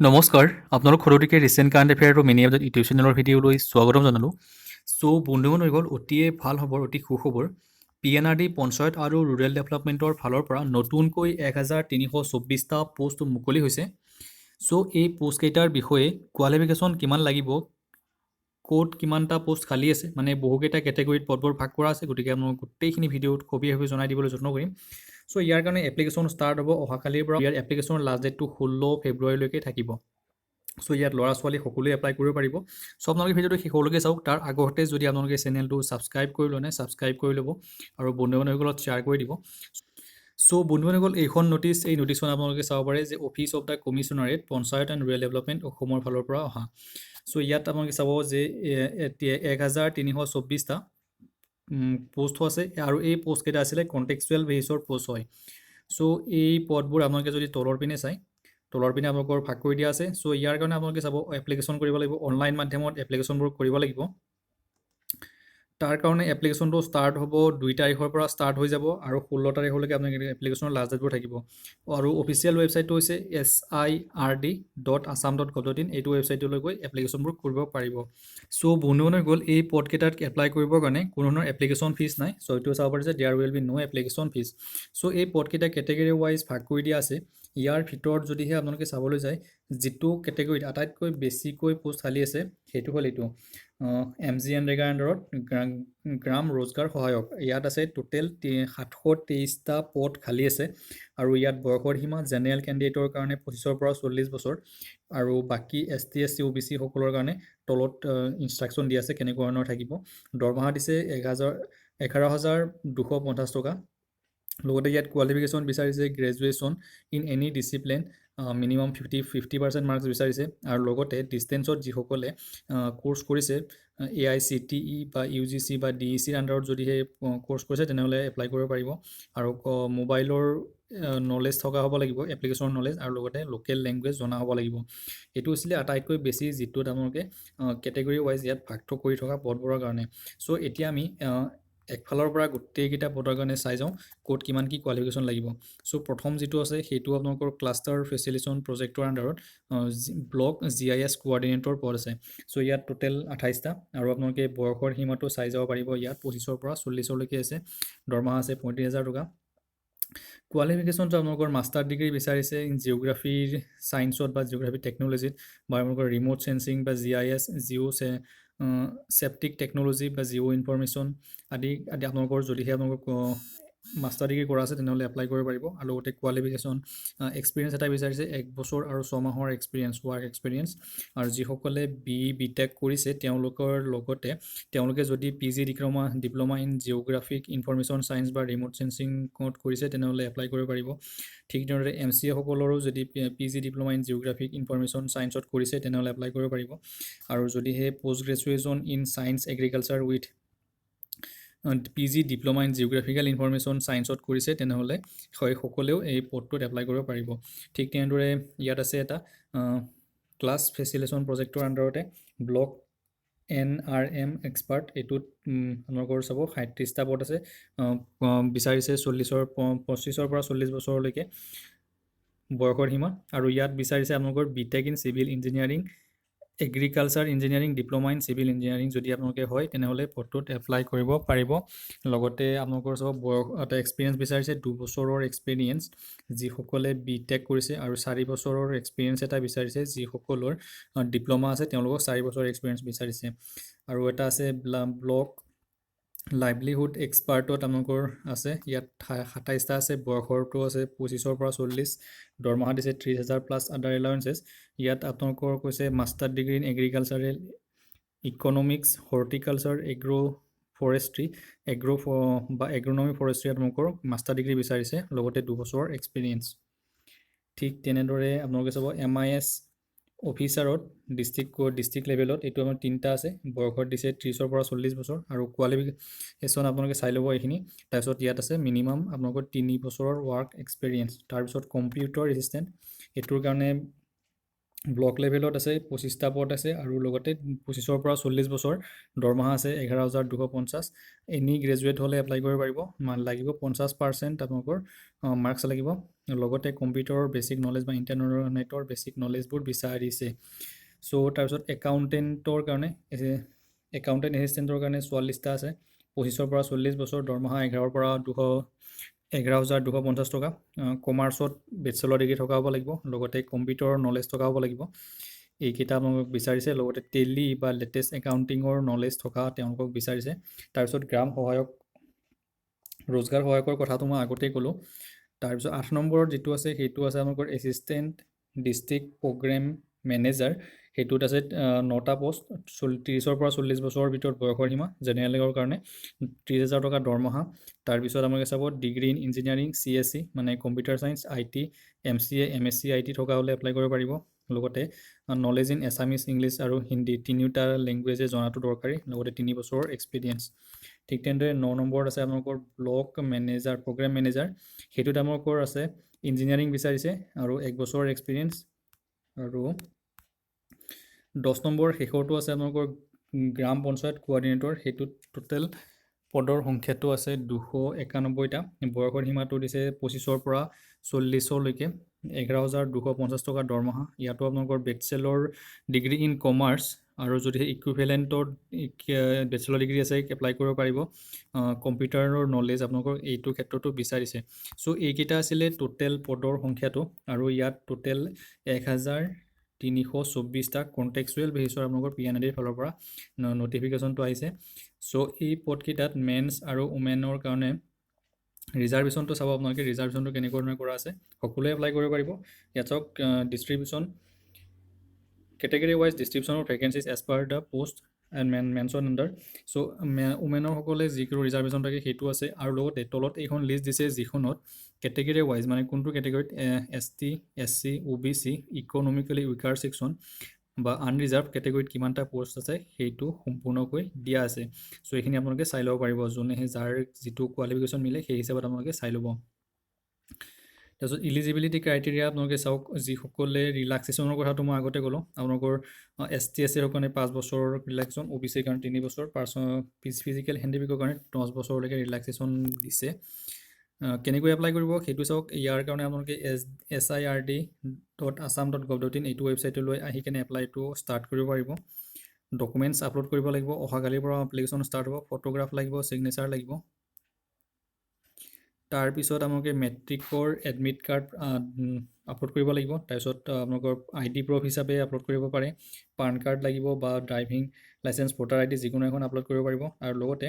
নমস্কাৰ আপোনালোক সৰুটিকে recent current affair আৰু মিনি আপডেট ইউটিউব চেনেলৰ ভিডিঅ'লৈ স্বাগতম জনালোঁ। বন্ধুগণ হৈ গ'ল অতিয়ে ভাল খবৰ, অতি সুখবৰ। PNRD পঞ্চায়ত আৰু ৰুৰেল ডেভেলপমেণ্টৰ ফালৰ পৰা নতুনকৈ 1324টা পোষ্ট মুকলি হৈছে। এই পোষ্টকেইটাৰ বিষয়ে কোৱালিফিকেশ্যন কিমান লাগিব, ক'ত কিমানটা পোষ্ট খালী আছে, মানে বহুকেইটা কেটেগৰীত পদবোৰ ভাগ কৰা আছে, গতিকে মই গোটেইখিনি ভিডিঅ'ত সবিশেষভাৱে জনাই দিবলৈ যত্ন কৰিম। ইয়াৰ কাৰণে এপ্লিকেশ্যন ষ্টাৰ্ট হ'ব অহাকালিৰ পৰা। ইয়াৰ এপ্লিকেশ্যনৰ লাষ্ট ডেটটো 16 ফেব্ৰুৱাৰীলৈকে থাকিব। ইয়াত ল'ৰা ছোৱালী সকলোৱে এপ্লাই কৰিব পাৰিব। আপোনালোকে ভিডিঅ'টো শেষলৈকে চাওক। তাৰ আগতে যদি আপোনালোকে চেনেলটো ছাবস্ক্ৰাইব কৰি লোৱা নাই, ছাবস্ক্ৰাইব কৰি ল'ব আৰু বন্ধু বান্ধৱীসকলত শ্বেয়াৰ কৰি দিব। বন্ধু বান্ধৱীসকল, এইখন এই নটিছখন আপোনালোকে চাব পাৰে যে office of the commissionerate panchayat and rural development অসমৰ ফালৰ পৰা অহা। ইয়াত আপোনালোকে চাব যে 1324টা পোষ্ট আছে আৰু এই পোষ্টকেইটা আছিলে কণ্টেক্সচুৱেল বেচিছৰ পোষ্ট হয়। এই পদবোৰ আপোনালোকে যদি তলৰ পিনে চায়, তলৰ পিনে আপোনালোকৰ ভাগ কৰি দিয়া আছে। ইয়াৰ কাৰণে আপোনালোকে চাব এপ্লিকেশ্যন কৰিব লাগিব, অনলাইন মাধ্যমত এপ্লিকেশ্যনবোৰ কৰিব লাগিব। তাৰ কাৰণে এপ্লিকেশ্যনটো ষ্টাৰ্ট হ'ব 2 তাৰিখৰ পৰা ষ্টাৰ্ট হৈ যাব আৰু 16 তাৰিখলৈকে আপোনালোকে এপ্লিকেশ্যনৰ লাষ্ট ডেটবোৰ থাকিব। আৰু অফিচিয়েল ৱেবছাইটটো হৈছে sird.assam.gov.in। এইটো ৱেবছাইটলৈ গৈ এপ্লিকেশ্যনবোৰ কৰিব পাৰিব। বন্ধুগণ হৈ গ'ল, এই পদকেইটাত এপ্লাই কৰিবৰ কাৰণে কোনো ধৰণৰ এপ্লিকেশ্যন ফিজ নাই। এইটো চাব পাৰে যে there will be no application fees. এই পদকেইটা কেটেগৰী ৱাইজ ভাগ কৰি দিয়া আছে। ইয়াৰ ভিতৰত যদিহে আপোনালোকে চাবলৈ যায়, যিটো কেটেগৰীত আটাইতকৈ বেছিকৈ পোষ্ট খালী আছে সেইটো হ'ল এইটো MGNৰেগা আণ্ডাৰত গ্ৰাম ৰোজগাৰ সহায়ক। ইয়াত আছে টোটেল 723টা পদ খালী আছে আৰু ইয়াত বয়সৰ সীমা জেনেৰেল কেণ্ডিডেটৰ কাৰণে 25ৰ পৰা 40 বছৰ আৰু বাকী ST SC OBC সকলৰ কাৰণে তলত ইনষ্ট্ৰাকশ্যন দিয়া আছে কেনেকুৱা ধৰণৰ থাকিব। দৰমহা দিছে 11,250 টকা। লগতে ইয়াত কোৱালিফিকেশ্যন বিচাৰিছে graduation in any discipline, minimum 50% marks বিচাৰিছে। আৰু লগতে ডিষ্টেঞ্চত যিসকলে কোৰ্চ কৰিছে AICTE বা UGC বা DECৰ আণ্ডাৰত যদি সেই কোৰ্চ কৰিছে তেনেহ'লে এপ্লাই কৰিব পাৰিব। আৰু মোবাইলৰ নলেজ থকা হ'ব লাগিব, এপ্লিকেশ্যনৰ নলেজ, আৰু লগতে লোকেল লেংগুৱেজ জনা হ'ব লাগিব। এইটো হৈছিলে আটাইতকৈ বেছি যিটোত আপোনালোকে কেটেগৰী ৱাইজ ইয়াত ভাগ কৰি থকা পদবোৰৰ কাৰণে। এতিয়া আমি একফালৰ পৰা গোটেইকেইটা পদৰ কাৰণে চাই যাওঁ ক'ত কিমান কি কোৱালিফিকেশ্যন লাগিব। প্ৰথম যিটো আছে সেইটো আপোনালোকৰ ক্লাষ্টাৰ ফেচিলিটেশ্যন প্ৰজেক্টৰ আণ্ডাৰত ব্লক GIS কোৱাৰ্ডিনেটৰ পদ আছে। ইয়াত টোটেল 28টা আৰু আপোনালোকে বয়সৰ সীমাটো চাই যাব পাৰিব। ইয়াত 25ৰ পৰা 40লৈকে আছে। দৰমহা আছে 35,000 টকা। কোৱালিফিকেশ্যনটো আপোনালোকৰ মাষ্টাৰ ডিগ্ৰী বিচাৰিছে ইন জিঅ'গ্ৰাফিৰ ছায়েন্সত বা জিঅ'গ্ৰাফি টেকন'লজিত বা আপোনালোকৰ ৰিম'ট চেন্সিং বা GIS, চেপ্টিক টেকন'লজি বা জিঅ' ইনফৰমেশ্যন আদি আপোনালোকৰ যদিহে আপোনালোকৰ মাষ্টাৰ ডিগ্ৰী কৰা আছে তেনেহ'লে এপ্লাই কৰিব পাৰিব। আৰু লগতে কোৱালিফিকেশ্যন এক্সপিৰিয়েঞ্চ এটা বিচাৰিছে 1 বছৰ আৰু 6 মাহৰ এক্সপিৰিয়েঞ্চ, ৱাৰ্ক এক্সপিৰিয়েঞ্চ। আৰু যিসকলে BTech কৰিছে তেওঁলোকৰ লগতে তেওঁলোকে যদি PG diploma in geographic information science বা ৰিম'ট চেন্সিঙত কৰিছে তেনেহ'লে এপ্লাই কৰিব পাৰিব। ঠিক তেনেদৰে MCA সকলৰো যদি PG diploma in geographic information ছায়েন্সত কৰিছে তেনেহ'লে এপ্লাই কৰিব পাৰিব। আৰু যদিহে post graduation in science agriculture with PG diploma in geographical information ছায়েন্সত কৰিছে তেনেহ'লে সকলেও এই পদটোত এপ্লাই কৰিব পাৰিব। ঠিক তেনেদৰে ইয়াত আছে এটা ক্লাছ ফেচিলিটেশ্যন প্ৰজেক্টৰ আণ্ডাৰতে ব্লক NRM এক্সপাৰ্ট। এইটোত আপোনালোকৰ চাব 37টা পদ আছে। বিচাৰিছে 25ৰ পৰা 40 বছৰলৈকে বয়সৰ সীমা। আৰু ইয়াত বিচাৰিছে আপোনালোকৰ BTech in civil engineering, agriculture engineering, diploma in civil engineering যদি আপোনালোকে হয় তেনেহ'লে পদটোত এপ্লাই কৰিব পাৰিব। লগতে আপোনালোকৰ চব বয়স এটা এক্সপিৰিয়েঞ্চ বিচাৰিছে 2 বছৰৰ এক্সপিৰিয়েঞ্চ যিসকলে BTech কৰিছে, আৰু 4 বছৰৰ এক্সপিৰিয়েঞ্চ এটা বিচাৰিছে যিসকলৰ ডিপ্ল'মা আছে তেওঁলোকক 4 বছৰৰ এক্সপিৰিয়েঞ্চ বিচাৰিছে। আৰু এটা আছে ব্লক লাইভলিহুড এক্সপাৰ্টত আপোনালোকৰ আছে, ইয়াত 27টা আছে। বয়সৰটো আছে 25ৰ পৰা 40। দৰমহা দিছে 30,000 প্লাছ আদাৰ এলাউঞ্চেছ। ইয়াত আপোনালোকৰ কৈছে master degree in agricultural economics, horticulture, forestry বা এগ্ৰনমি ফৰেষ্ট্ৰি আপোনালোকৰ মাষ্টাৰ ডিগ্ৰী বিচাৰিছে, লগতে 2 বছৰৰ এক্সপিৰিয়েঞ্চ। ঠিক তেনেদৰে আপোনালোকে চাব MIS অফিচাৰত ডিষ্ট্ৰিক্ট লেভেলত এইটো আমাৰ 3টা আছে। বয়সত দিছে 30ৰ পৰা 40 বছৰ আৰু কোৱালিফিকেশ্যন আপোনালোকে চাই ল'ব এইখিনি। তাৰপিছত ইয়াত আছে মিনিমাম আপোনালোকৰ 3 বছৰৰ ৱাৰ্ক এক্সপিৰিয়েঞ্চ। তাৰপিছত কম্পিউটাৰ এছিষ্টেণ্ট, এইটোৰ কাৰণে ব্লক লেভেলত আছে 25টা পদ আছে আৰু লগতে 25ৰ পৰা 40 বছৰ দৰমহা আছে 11,250 এনি গ্ৰেজুৱেট হ'লে এপ্লাই কৰিব পাৰিব লাগিব 50% আপোনালোকৰ মাৰ্কছ লাগিব লগতে কম্পিউটাৰৰ বেছিক নলেজ বা ইণ্টাৰনেটৰ বেছিক নলেজবোৰ বিচাৰিছে চ' তাৰপিছত একাউণ্টেণ্টৰ কাৰণে একাউণ্টেণ্ট এছিষ্টেণ্টৰ কাৰণে 44টা আছে 25ৰ পৰা 40 বছৰ দৰমহা 11,250 টকা কমাৰ্চত বেচেলৰ ডিগ্ৰী থকা হ'ব লাগিব লগতে কম্পিউটাৰৰ নলেজ থকা হ'ব লাগিব এইকেইটা আপোনালোকক বিচাৰিছে লগতে টেলি বা লেটেষ্ট একাউণ্টিঙৰ নলেজ থকা তেওঁলোকক বিচাৰিছে তাৰপিছত গ্ৰাম সহায়ক रोजगार সহায়কৰ কথাটো মই আগতেই ক'লোঁ তাৰপিছত 8 নম্বৰত যিটো আছে সেইটো আছে আপোনালোকৰ এছিষ্টেণ্ট ডিষ্ট্ৰিক্ট প্ৰগ্ৰেম মেনেজাৰ সেইটোত আছে 9টা পোষ্ট 30ৰ পৰা 40 বছৰৰ ভিতৰত বয়সৰ সীমা জেনেৰেলৰ কাৰণে 30,000 টকা দৰমহা তাৰপিছত আপোনালোকে চাব ডিগ্ৰী ইন ইঞ্জিনিয়াৰিং CSE মানে computer science IT MCA MSc IT থকা হ'লে এপ্লাই কৰিব পাৰিব লগতে নলেজ ইন এছামিজ ইংলিছ আৰু হিন্দী তিনিটা লেংগুৱেজে জনাটো দৰকাৰী লগতে 3 বছৰৰ এক্সপিৰিয়েঞ্চ ঠিক তেনেদৰে 9 নম্বৰত আছে আপোনালোকৰ ব্লক মেনেজাৰ প্ৰগ্ৰেম মেনেজাৰ সেইটোত আপোনালোকৰ আছে ইঞ্জিনিয়াৰিং বিচাৰিছে আৰু 1 বছৰৰ এক্সপিৰিয়েঞ্চ আৰু 10 নম্বৰ শেষৰটো আছে আপোনালোকৰ গ্ৰাম পঞ্চায়ত কোঅৰ্ডিনেটৰ সেইটোত টোটেল পদৰ সংখ্যাটো আছে 291টা বয়সৰ সীমাটো দিছে 25ৰ পৰা 40লৈকে 11,250 টকা দৰমহা ইয়াতো আপোনালোকৰ বেচেলৰ ডিগ্ৰী ইন কমাৰ্চ আৰু যদি ইকুইভেলেণ্টত বেচেলৰ ডিগ্ৰী আছে এপ্লাই কৰিব পাৰিব কম্পিউটাৰৰ নলেজ আপোনালোকৰ এইটো ক্ষেত্ৰতো বিচাৰিছে চ' এইকেইটা আছিলে টোটেল পদৰ সংখ্যাটো আৰু ইয়াত টোটেল 1,324টা কণ্টেক্সুৱেল বেচিছৰ আপোনালোকৰ PNIDৰ ফালৰ পৰা নটিফিকেশ্যনটো আহিছে চ' এই পদকেইটাত মেন্স আৰু ওমেনৰ কাৰণে ৰিজাৰ্ভেশ্যনটো চাব আপোনালোকে ৰিজাৰ্ভেশ্যনটো কেনেকুৱা ধৰণে কৰা আছে সকলোৱে এপ্লাই কৰিব পাৰিব ইয়াত চাওক distribution category wise distribution of vacancies as per the post and mentioned under so womenৰ সকলে যিকোনো ৰিজাৰ্ভেশ্যন থাকে সেইটো আছে আৰু লগতে তলত এইখন লিষ্ট দিছে যিখনত category wise মানে কোনটো কেটেগৰীত ST SC OBC economically weaker section বা আনৰিজাৰ্ভ কেটেগৰীত কিমানটা পোষ্ট আছে সেইটো সম্পূৰ্ণকৈ দিয়া আছে সো এইখিনি আপোনালোকে চাই ল'ব পাৰিব যোনে যাৰ যিটো কোৱালিফিকেশ্যন মিলে সেই হিচাপত আপোনালোকে চাই ল'ব তাৰপিছত ইলিজিবিলিটি ক্ৰাইটেৰিয়া আপোনালোকে চাওক যিসকলে ৰিলেক্সেশ্যনৰ কথাটো মই আগতে ক'লোঁ আপোনালোকৰ ST SC ৰ কাৰণে 5 বছৰৰ ৰিলেক্সেশ্যন OBC ৰ কাৰণে 3 বছৰ ফিজিকেল হেণ্ডিকেপৰ কাৰণে 10 বছৰলৈকে ৰিলেক্সেশ্যন দিছে কেনেকৈ এপ্লাই কৰিব সেইটো চাওক ইয়াৰ কাৰণে আপোনালোকে sird.assam.gov.in এইটো ৱেবছাইটলৈ আহি কেনে এপ্লাইটো ষ্টাৰ্ট কৰিব পাৰিব ডকুমেণ্টছ আপলোড কৰিব লাগিব অহাকালিৰ পৰা এপ্লিকেশ্যন ষ্টাৰ্ট হ'ব ফটোগ্ৰাফ লাগিব ছিগনেচাৰ লাগিব তাৰপিছত আপোনালোকে মেট্ৰিকৰ এডমিট কাৰ্ড আপলোড কৰিব লাগিব তাৰপিছত আপোনালোকৰ ID প্ৰুফ হিচাপে আপলোড কৰিব পাৰে পান কাৰ্ড লাগিব বা ড্ৰাইভিং লাইচেন্স ভোটাৰ ID যিকোনো এখন আপলোড কৰিব পাৰিব আৰু লগতে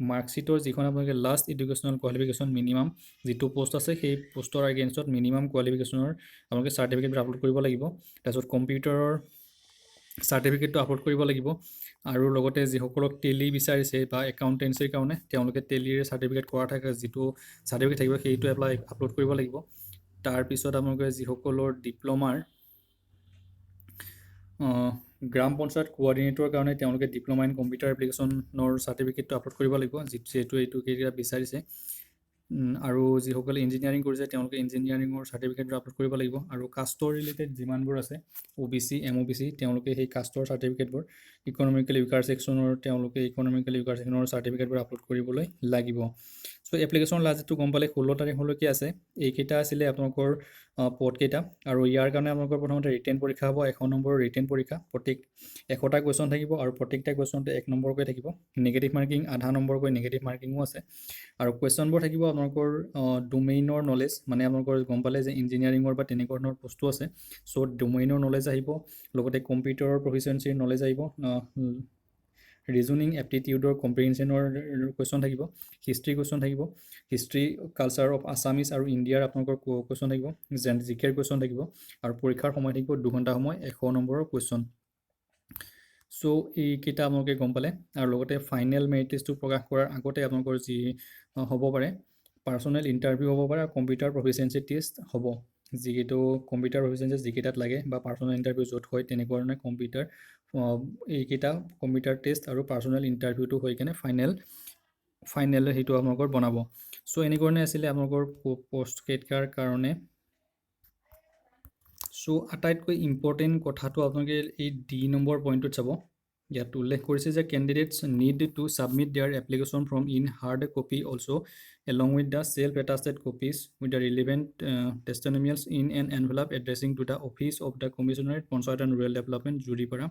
মাৰ্কশ্বিটৰ যিখন আপোনালোকে লাষ্ট এডুকেশ্যনেল কোৱালিফিকেশ্যন মিনিমাম যিটো পোষ্ট আছে সেই পোষ্টৰ এগেইনষ্টত মিনিমাম কোৱালিফিকেশ্যনৰ আপোনালোকে চাৰ্টিফিকেট আপলোড কৰিব লাগিব তাৰপিছত কম্পিউটাৰৰ চাৰ্টিফিকেটটো আপলোড কৰিব লাগিব আৰু লগতে যিসকলক টেলি বিচাৰিছে বা একাউণ্টেন্সিৰ কাৰণে তেওঁলোকে টেলিৰ চাৰ্টিফিকেট কৰা থাকে যিটো চাৰ্টিফিকেট থাকিব সেইটো আপলোড কৰিব লাগিব তাৰপিছত আপোনালোকে যিসকলৰ ডিপ্ল'মাৰ গ্ৰাম পঞ্চায়ত কোঅৰ্ডিনেটৰৰ কাৰণে তেওঁলোকে ডিপ্ল'মা ইন কম্পিউটাৰ এপ্লিকেশ্যনৰ চাৰ্টিফিকেটটো আপলোড কৰিব লাগিব যিহেতু এইটো কেইটা বিচাৰিছে আৰু যিসকলে ইঞ্জিনিয়াৰিং কৰিছে তেওঁলোকে ইঞ্জিনিয়াৰিঙৰ চাৰ্টিফিকেটটো আপলোড কৰিব লাগিব আৰু কাষ্টৰ ৰিলেটেড যিমানবোৰ আছে OBC MOBC তেওঁলোকে সেই কাষ্টৰ চাৰ্টিফিকেটবোৰ ইকনমিক্যালি উইকাৰ সেকশনৰ তেওঁলোকে ইকনমিক্যালি উইকাৰ সেকশনৰ চাৰ্টিফিকেটবোৰ আপলোড কৰিবলৈ লাগিব সো এপ্লিকেশ্যন লাষ্ট ডেটটো গম পালে 16 তাৰিখলৈকে আছে এইকেইটা আছিলে আপোনালোকৰ পদকেইটা আৰু ইয়াৰ কাৰণে আপোনালোকৰ প্ৰথমতে ৰিটেন পৰীক্ষা হ'ব 100 নম্বৰৰ ৰিটেন পৰীক্ষা প্ৰত্যেক 100টা কুৱেশ্যন থাকিব আৰু প্ৰত্যেকটা কুৱেশ্যনতে 1 নম্বৰকৈ থাকিব নেগেটিভ মাৰ্কিং আধা নম্বৰকৈ নেগেটিভ মাৰ্কিঙো আছে আৰু কুৱেশ্যনবোৰ থাকিব আপোনালোকৰ ডোমেইনৰ নলেজ মানে আপোনালোকৰ গম পালে যে ইঞ্জিনিয়াৰিঙৰ বা তেনেকুৱা ধৰণৰ বস্তু আছে সো ডোমেইনৰ নলেজ আহিব লগতে কম্পিউটাৰৰ প্ৰফিচিয়েঞ্চিৰ নলেজ আহিব ৰিজনিং এপ্টিটিউডৰ কম্প্ৰিহেনশ্যনৰ কুৱেশ্যন থাকিব হিষ্ট্ৰী কুৱেশ্যন থাকিব হিষ্ট্ৰী কালচাৰ অফ আছামিজ আৰু ইণ্ডিয়াৰ আপোনালোকৰ কুৱেশ্যন থাকিব জিকেৰ কুৱেশ্যন থাকিব আৰু পৰীক্ষাৰ সময় থাকিব 2 ঘণ্টা সময় 100 নম্বৰৰ কুৱেশ্যন সো এইকেইটা আপোনালোকে গম পালে আৰু লগতে ফাইনেল মেৰিট লিষ্টটো প্ৰকাশ কৰাৰ আগতে আপোনালোকৰ যি হ'ব পাৰে পাৰ্চনেল ইণ্টাৰভিউ হ'ব পাৰে আৰু কম্পিউটাৰ প্ৰফিচিয়েঞ্চি টেষ্ট হ'ব যিটো কম্পিউটাৰ প্ৰফিচিয়েঞ্চি যিকেইটাত লাগে বা পাৰ্চনেল ইণ্টাৰভিউ য'ত হয় তেনেকুৱা ধৰণে কম্পিউটাৰ এইকেইটা কম্পিউটাৰ টেষ্ট আৰু পাৰ্চনেল ইণ্টাৰভিউটো হৈ কেনে ফাইনেল সেইটো আপোনালোকৰ বনাব সো এনেকুৱা ধৰণে আছিলে আপোনালোকৰ পোষ্ট কেইটাৰ কাৰণে সো আটাইতকৈ ইম্পৰ্টেণ্ট কথাটো আপোনালোকে এই ডি নম্বৰ পইণ্টটোত চাব ইয়াত উল্লেখ কৰিছে যে candidates need to submit their application form in hard copy also' along with the self-attested copies with the relevant testimonials in an envelope addressing to the office of the Commissionerate Panchayat and Rural Development Juripara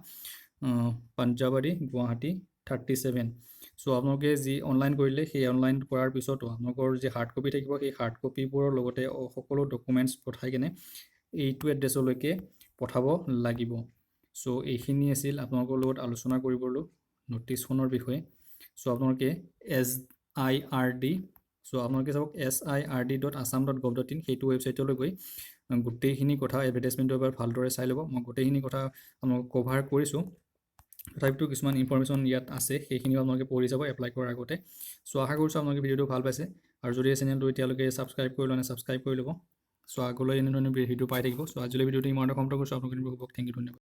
Panjabari Guwahati 37 so আপোনালোকে যি online কৰিলে সেই online কৰাৰ পিছতো আপোনালোকৰ যি hard copy থাকিব সেই হাৰ্ড কপিবোৰৰ লগতে সকলো ডকুমেণ্টছ পঠাই কেনে এইটো এড্ৰেছলৈকে পঠাব লাগিব সো এইখিনি আছিল আপোনালোকৰ লগত আলোচনা কৰিবলৈ নটিছখনৰ বিষয়ে সো আপোনালোকে SIRD সো আপোনালোকে চাওক SIRD.assam.gov.in সেইটো ৱেবছাইটলৈ গৈ গোটেইখিনি কথা এডভাৰটাইজমেণ্টৰ এবাৰ ভালদৰে চাই ল'ব মই গোটেইখিনি কথা আপোনালোকক কভাৰ কৰিছোঁ তথাপিতো কিছুমান ইনফৰমেশ্যন ইয়াত আছে সেইখিনিও আপোনালোকে পঢ়ি যাব এপ্লাই কৰাৰ আগতে সো আশা কৰিছোঁ আপোনালোকে ভিডিঅ'টো ভাল পাইছে আৰু যদি এই চেনেলটো এতিয়ালৈকে ছাবস্ক্ৰাইব কৰি লোৱা নাই ছাবস্ক্ৰাইব কৰি ল'ব সো আগলৈ এনেধৰণৰ ভিডিঅ' পাই থাকিব সো আজিলৈ ভিডিঅ'টো ইমানতে সমাপ্ত কৰিছোঁ আপোনালোকে বহুত থেংক ইউ ধন্যবাদ